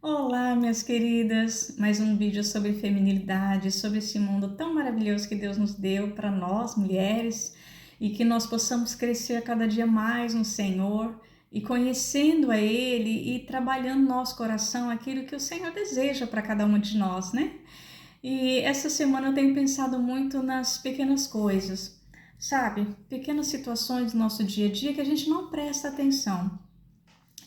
Olá, minhas queridas! Mais um vídeo sobre feminilidade, sobre esse mundo tão maravilhoso que Deus nos deu para nós, mulheres, e que nós possamos crescer cada dia mais no Senhor e conhecendo a Ele e trabalhando no nosso coração aquilo que o Senhor deseja para cada uma de nós, né? E essa semana eu tenho pensado muito nas pequenas coisas, sabe? Pequenas situações do nosso dia a dia que a gente não presta atenção.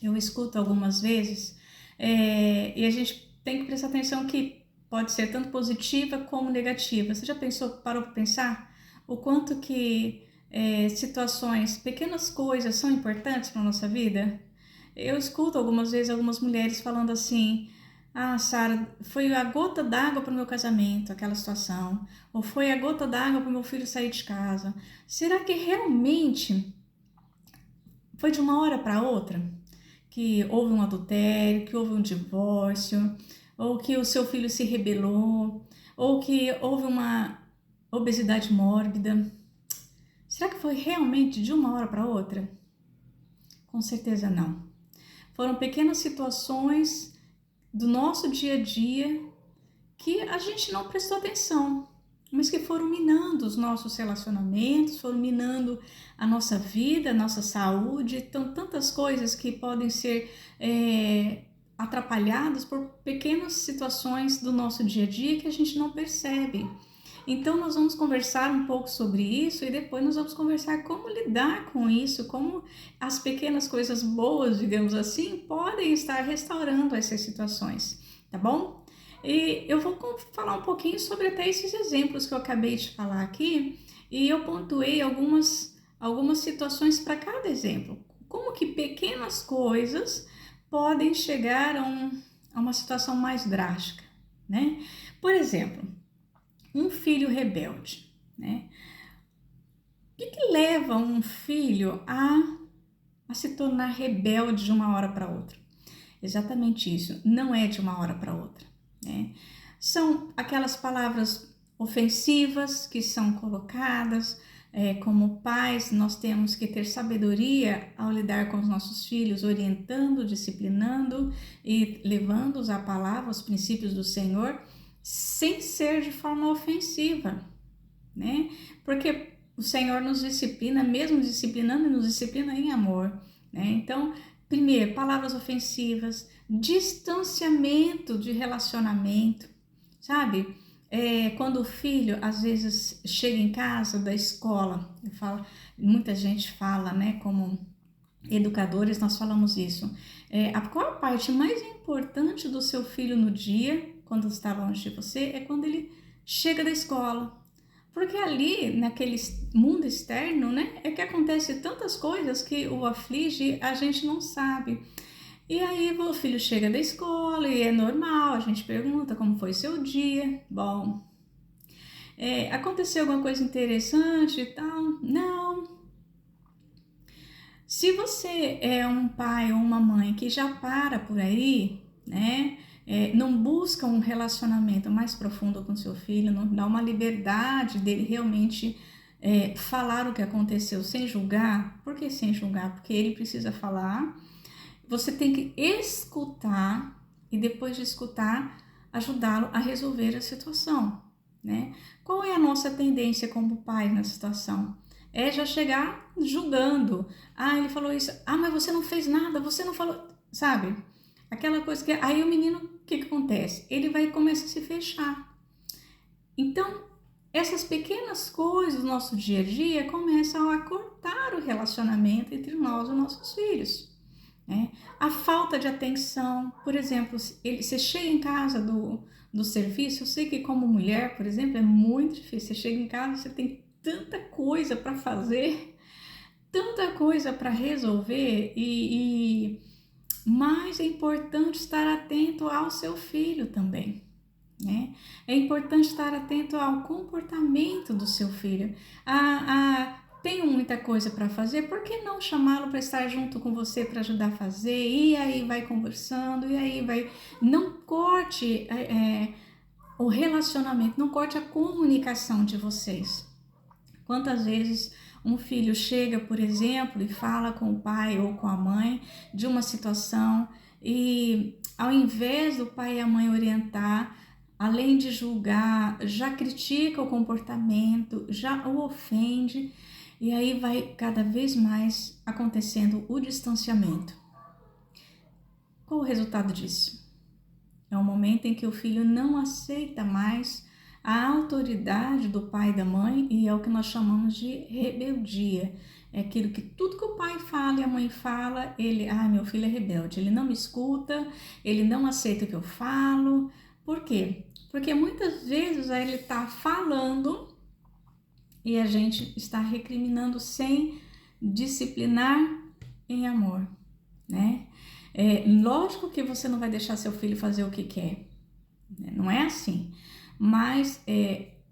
Eu escuto algumas vezes, e a gente tem que prestar atenção que pode ser tanto positiva como negativa. Você já parou para pensar o quanto que situações, pequenas coisas são importantes para a nossa vida? Eu escuto algumas vezes algumas mulheres falando assim: ah, Sara, foi a gota d'água para o meu casamento, aquela situação, ou foi a gota d'água para o meu filho sair de casa. Será que realmente foi de uma hora para outra? Que houve um adultério, que houve um divórcio, ou que o seu filho se rebelou, ou que houve uma obesidade mórbida. Será que foi realmente de uma hora para outra? Com certeza não. Foram pequenas situações do nosso dia a dia que a gente não prestou atenção, mas que foram minando os nossos relacionamentos, foram minando a nossa vida, a nossa saúde. Então, tantas coisas que podem ser atrapalhadas por pequenas situações do nosso dia a dia que a gente não percebe. Então, nós vamos conversar um pouco sobre isso e depois nós vamos conversar como lidar com isso, como as pequenas coisas boas, digamos assim, podem estar restaurando essas situações, tá bom? E eu vou falar um pouquinho sobre até esses exemplos que eu acabei de falar aqui, e eu pontuei algumas situações para cada exemplo. Como que pequenas coisas podem chegar a uma situação mais drástica, né? Por exemplo, um filho rebelde, né? O que leva um filho a se tornar rebelde de uma hora para outra? Exatamente isso, não é de uma hora para outra, né? São aquelas palavras ofensivas que são colocadas. Como pais, nós temos que ter sabedoria ao lidar com os nossos filhos, orientando, disciplinando e levando-os à palavra, aos princípios do Senhor, sem ser de forma ofensiva, né? Porque o Senhor nos disciplina, mesmo disciplinando, nos disciplina em amor, né? Então, primeiro, palavras ofensivas, distanciamento de relacionamento, sabe? Quando o filho às vezes chega em casa da escola, muita gente fala, né? Como educadores, nós falamos isso. Qual a parte mais importante do seu filho no dia, quando está longe de você, é quando ele chega da escola. Porque ali, naquele mundo externo, né, é que acontece tantas coisas que o aflige, a gente não sabe. E aí o filho chega da escola e é normal, a gente pergunta como foi seu dia. Bom, aconteceu alguma coisa interessante e tal? Não. Se você é um pai ou uma mãe que já para por aí, né? Não busca um relacionamento mais profundo com seu filho, não dá uma liberdade dele realmente falar o que aconteceu sem julgar. Por que sem julgar? Porque ele precisa falar. Você tem que escutar e depois de escutar, ajudá-lo a resolver a situação, né? Qual é a nossa tendência como pai na situação? É já chegar julgando. Ah, ele falou isso. Ah, mas você não fez nada, você não falou, sabe? Aquela coisa que aí o menino, o que acontece? Ele vai começar a se fechar. Então, essas pequenas coisas do nosso dia a dia começam a cortar o relacionamento entre nós e os nossos filhos, né? A falta de atenção, por exemplo, você chega em casa do serviço, eu sei que como mulher, por exemplo, é muito difícil. Você chega em casa, você tem tanta coisa para fazer, tanta coisa para resolver, mas é importante estar atento ao seu filho também, né? É importante estar atento ao comportamento do seu filho. Tenho muita coisa para fazer, por que não chamá-lo para estar junto com você para ajudar a fazer? E aí vai conversando, e aí vai. Não corte o relacionamento, não corte a comunicação de vocês. Quantas vezes um filho chega, por exemplo, e fala com o pai ou com a mãe de uma situação e ao invés do pai e a mãe orientar, além de julgar, já critica o comportamento, já o ofende, e aí vai cada vez mais acontecendo o distanciamento. Qual o resultado disso? É um momento em que o filho não aceita mais a autoridade do pai e da mãe, e é o que nós chamamos de rebeldia. É aquilo que tudo que o pai fala e a mãe fala, ele, meu filho é rebelde, ele não me escuta, ele não aceita o que eu falo. Por quê? Porque muitas vezes ele está falando e a gente está recriminando sem disciplinar em amor, né? Lógico que você não vai deixar seu filho fazer o que quer, né? Não é assim, mas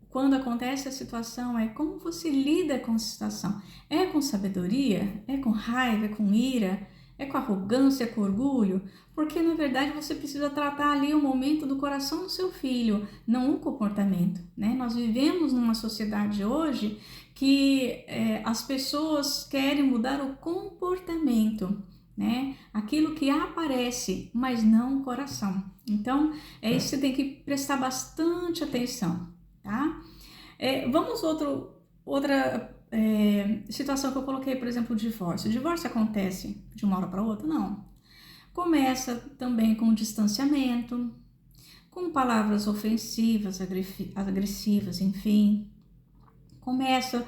quando acontece a situação, como você lida com a situação. É com sabedoria? É com raiva? É com ira? É com arrogância? É com orgulho? Porque na verdade você precisa tratar ali o momento do coração do seu filho, não o comportamento, né? Nós vivemos numa sociedade hoje que as pessoas querem mudar o comportamento, né? Aquilo que aparece, mas não o coração. Então, isso você tem que prestar bastante atenção, tá? Vamos outra situação que eu coloquei, por exemplo, o divórcio. O divórcio acontece de uma hora para outra? Não. Começa também com distanciamento, com palavras ofensivas, agressivas, enfim. Começa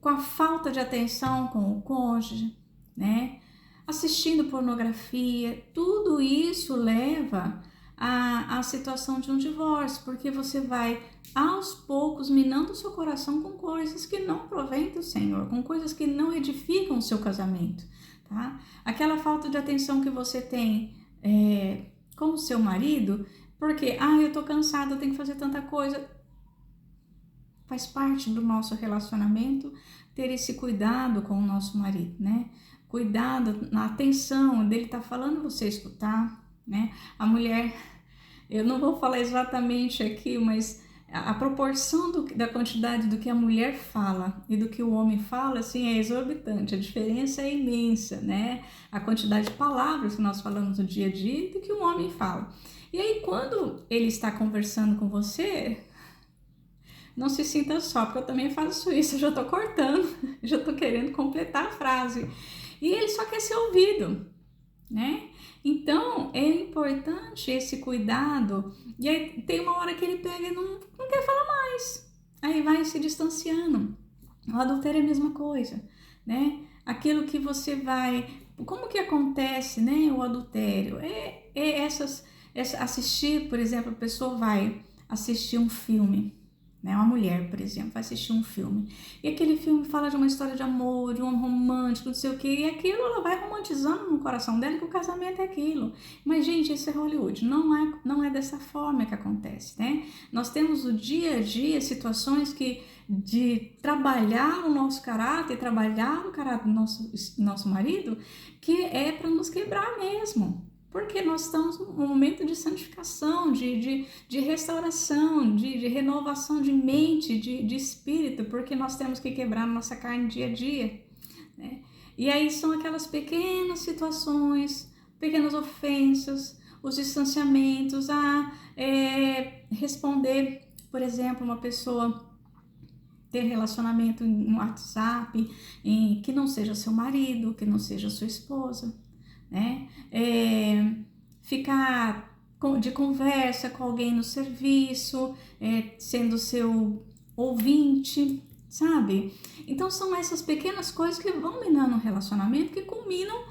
com a falta de atenção com o cônjuge, né? Assistindo pornografia, tudo isso leva à situação de um divórcio, porque você vai aos poucos minando o seu coração com coisas que não provém do Senhor, com coisas que não edificam o seu casamento, tá? Aquela falta de atenção que você tem com o seu marido, porque, eu tô cansada, eu tenho que fazer tanta coisa. Faz parte do nosso relacionamento ter esse cuidado com o nosso marido, né? Cuidado na atenção dele tá falando, você escutar, né? A mulher, eu não vou falar exatamente aqui, mas a proporção da quantidade do que a mulher fala e do que o homem fala, assim, é exorbitante. A diferença é imensa, né? A quantidade de palavras que nós falamos no dia a dia e do que o homem fala. E aí, quando ele está conversando com você, não se sinta só, porque eu também faço isso, eu já tô cortando, já tô querendo completar a frase. E ele só quer ser ouvido, né? Então, é importante esse cuidado. E aí tem uma hora que ele pega e não quer falar mais. Aí vai se distanciando. O adultério é a mesma coisa, né? Aquilo que você vai... Como que acontece, né, o adultério? Assistir, por exemplo, a pessoa vai assistir um filme, né? Uma mulher, por exemplo, vai assistir um filme e aquele filme fala de uma história de amor, de um romântico, não sei o que, e aquilo ela vai romantizando no coração dela que o casamento é aquilo. Mas, gente, isso é Hollywood, não é dessa forma que acontece, né? Nós temos o dia a dia situações de trabalhar o nosso caráter, trabalhar o caráter do nosso marido, que é para nos quebrar mesmo. Porque nós estamos num momento de santificação, de restauração, de renovação de mente, de espírito, porque nós temos que quebrar nossa carne dia a dia, né? E aí são aquelas pequenas situações, pequenas ofensas, os distanciamentos, responder, por exemplo, uma pessoa ter relacionamento em WhatsApp, que não seja seu marido, que não seja sua esposa, né? Ficar de conversa com alguém no serviço, sendo seu ouvinte, sabe? Então são essas pequenas coisas que vão minando um relacionamento, que culminam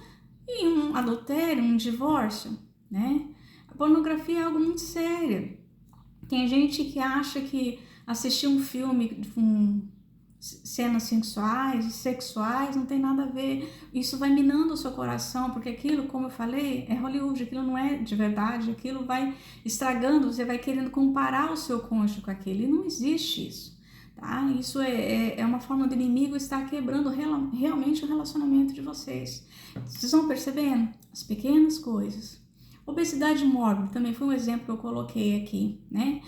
em um adultério, um divórcio, né? A pornografia é algo muito sério. Tem gente que acha que assistir um filme com cenas sexuais, não tem nada a ver. Isso vai minando o seu coração, porque aquilo, como eu falei, é Hollywood, aquilo não é de verdade, aquilo vai estragando, você vai querendo comparar o seu cônjuge com aquele, e não existe isso, tá? Isso é uma forma do inimigo estar quebrando realmente o relacionamento de vocês. Vocês vão percebendo? As pequenas coisas. Obesidade mórbida também foi um exemplo que eu coloquei aqui, né?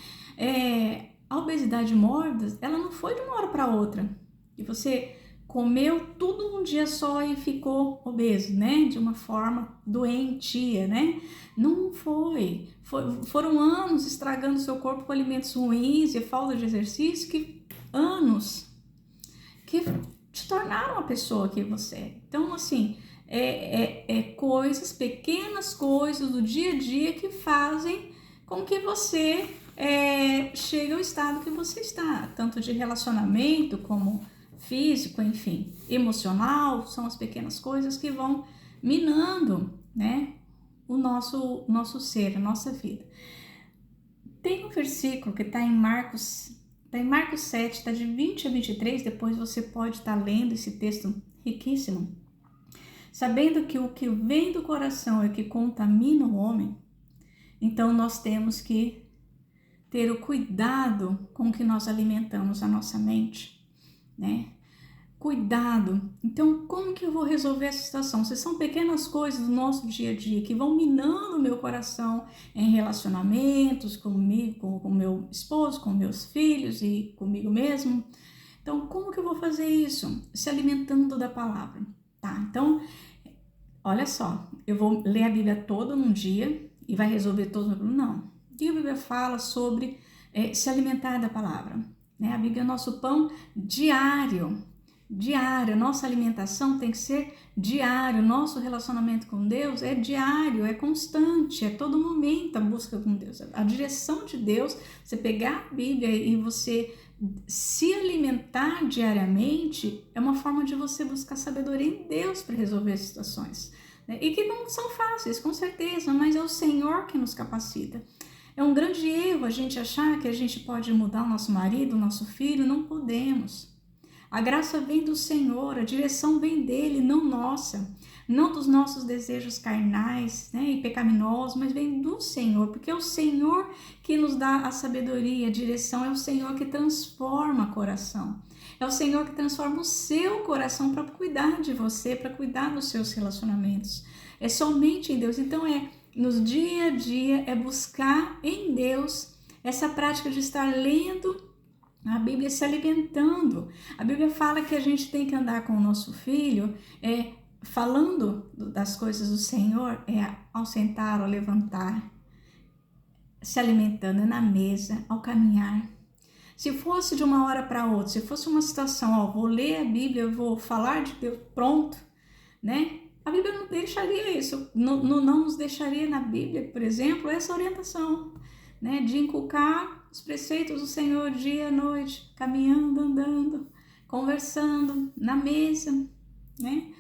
A obesidade mórbida, ela não foi de uma hora para outra. E você comeu tudo um dia só e ficou obeso, né? De uma forma doentia, né? Não foi. Foram anos estragando seu corpo com alimentos ruins e falta de exercício, anos que te tornaram a pessoa que você é. Então, assim, coisas, pequenas coisas do dia a dia que fazem com que você chegue ao estado que você está, tanto de relacionamento como físico, enfim, emocional, são as pequenas coisas que vão minando, né, o nosso ser, a nossa vida. Tem um versículo que está em Marcos 7, está de 20 a 23, depois você pode estar lendo esse texto riquíssimo. Sabendo que o que vem do coração é que contamina o homem, então nós temos que ter o cuidado com que nós alimentamos a nossa mente, né? Cuidado. Então, como que eu vou resolver essa situação? Se são pequenas coisas do nosso dia a dia que vão minando o meu coração em relacionamentos comigo, com meu esposo, com meus filhos e comigo mesmo. Então, como que eu vou fazer isso? Se alimentando da palavra, tá? Então, olha só, eu vou ler a Bíblia toda num dia e vai resolver todo o meu problema? Não. O que a Bíblia fala sobre se alimentar da palavra? Né? A Bíblia é nosso pão diário. Nossa alimentação tem que ser diário, nosso relacionamento com Deus é diário, é constante, é todo momento a busca com Deus, a direção de Deus. Você pegar a Bíblia e você se alimentar diariamente é uma forma de você buscar sabedoria em Deus para resolver as situações, né? E que não são fáceis, com certeza, mas é o Senhor que nos capacita. É um grande erro a gente achar que a gente pode mudar o nosso marido, o nosso filho. Não podemos. A graça vem do Senhor, a direção vem dele, não nossa, não dos nossos desejos carnais, né, e pecaminosos, mas vem do Senhor, porque é o Senhor que nos dá a sabedoria, a direção, é o Senhor que transforma o coração, é o Senhor que transforma o seu coração para cuidar de você, para cuidar dos seus relacionamentos. É somente em Deus. Então nos dia a dia, é buscar em Deus essa prática de estar lendo a Bíblia, se alimentando. A Bíblia fala que a gente tem que andar com o nosso filho, falando das coisas do Senhor, ao sentar, ao levantar, se alimentando, na mesa, ao caminhar. Se fosse de uma hora para outra, se fosse uma situação, vou ler a Bíblia, eu vou falar de Deus, pronto, né? A Bíblia não deixaria isso, não nos deixaria na Bíblia, por exemplo, essa orientação, né, de inculcar os preceitos do Senhor dia e noite, caminhando, andando, conversando, na mesa, né?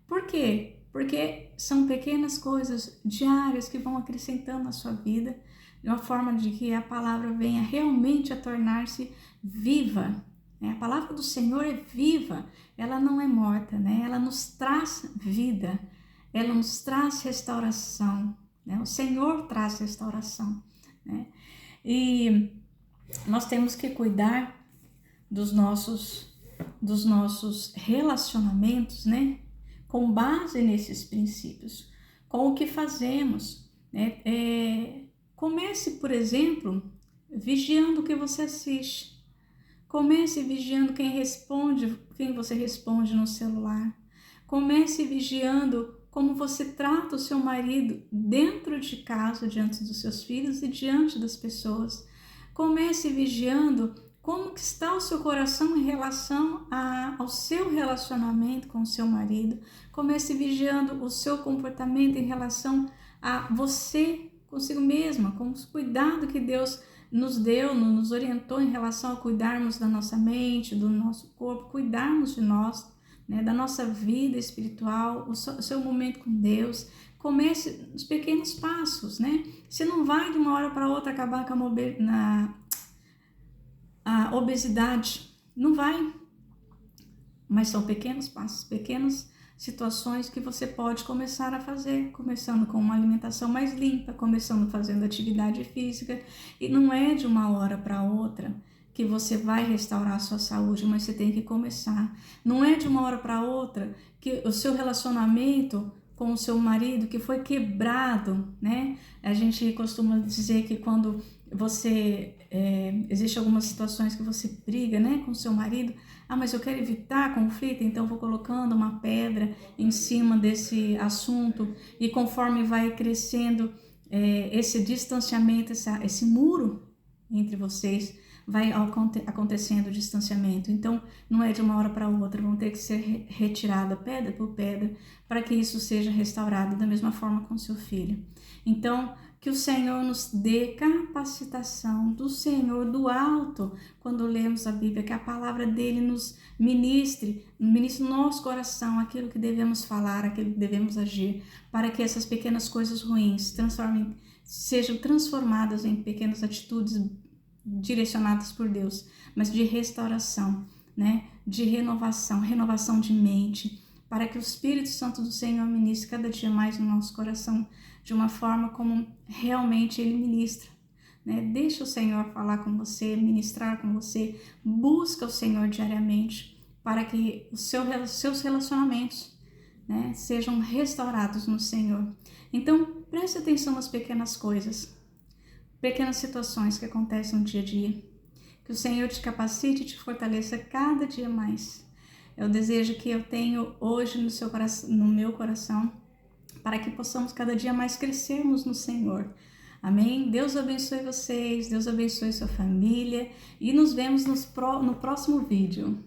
Por quê? Porque são pequenas coisas diárias que vão acrescentando na sua vida, de uma forma de que a palavra venha realmente a tornar-se viva, né? A palavra do Senhor é viva, ela não é morta, né? Ela nos traz vida, ela nos traz restauração, né? O Senhor traz restauração, né? E nós temos que cuidar dos nossos relacionamentos, né? Com base nesses princípios, com o que fazemos, né? Comece, por exemplo, vigiando o que você assiste. Comece vigiando quem você responde no celular. Comece vigiando como você trata o seu marido dentro de casa, diante dos seus filhos e diante das pessoas. Comece vigiando como que está o seu coração em relação ao seu relacionamento com o seu marido. Comece vigiando o seu comportamento em relação a você consigo mesma, com os cuidados que Deus nos deu, nos orientou em relação a cuidarmos da nossa mente, do nosso corpo, cuidarmos de nós, né, da nossa vida espiritual, o seu momento com Deus. Comece os pequenos passos, né? Você não vai de uma hora para outra acabar com a obesidade, não vai. Mas são pequenos passos, pequenas situações que você pode começar a fazer, começando com uma alimentação mais limpa, começando fazendo atividade física, e não é de uma hora para outra que você vai restaurar a sua saúde, mas você tem que começar. Não é de uma hora para outra que o seu relacionamento com o seu marido que foi quebrado, né? A gente costuma dizer que quando existe algumas situações que você briga, né, com seu marido. Mas eu quero evitar conflito, então vou colocando uma pedra em cima desse assunto, e conforme vai crescendo esse distanciamento, esse muro entre vocês, vai acontecendo o distanciamento. Então, não é de uma hora para outra, vão ter que ser retirada pedra por pedra para que isso seja restaurado, da mesma forma com seu filho. Então, que o Senhor nos dê capacitação do Senhor do alto, quando lemos a Bíblia, que a palavra dele nos ministre no nosso coração aquilo que devemos falar, aquilo que devemos agir, para que essas pequenas coisas ruins sejam transformadas em pequenas atitudes direcionadas por Deus, mas de restauração, né? De renovação de mente, para que o Espírito Santo do Senhor ministre cada dia mais no nosso coração, de uma forma como realmente Ele ministra, né? Deixa o Senhor falar com você, ministrar com você, busca o Senhor diariamente, para que os seus relacionamentos, né, sejam restaurados no Senhor. Então, preste atenção nas pequenas coisas, pequenas situações que acontecem no dia a dia. Que o Senhor te capacite e te fortaleça cada dia mais. É o desejo que eu tenho hoje no meu coração, para que possamos cada dia mais crescermos no Senhor. Amém? Deus abençoe vocês, Deus abençoe sua família, e nos vemos no próximo vídeo.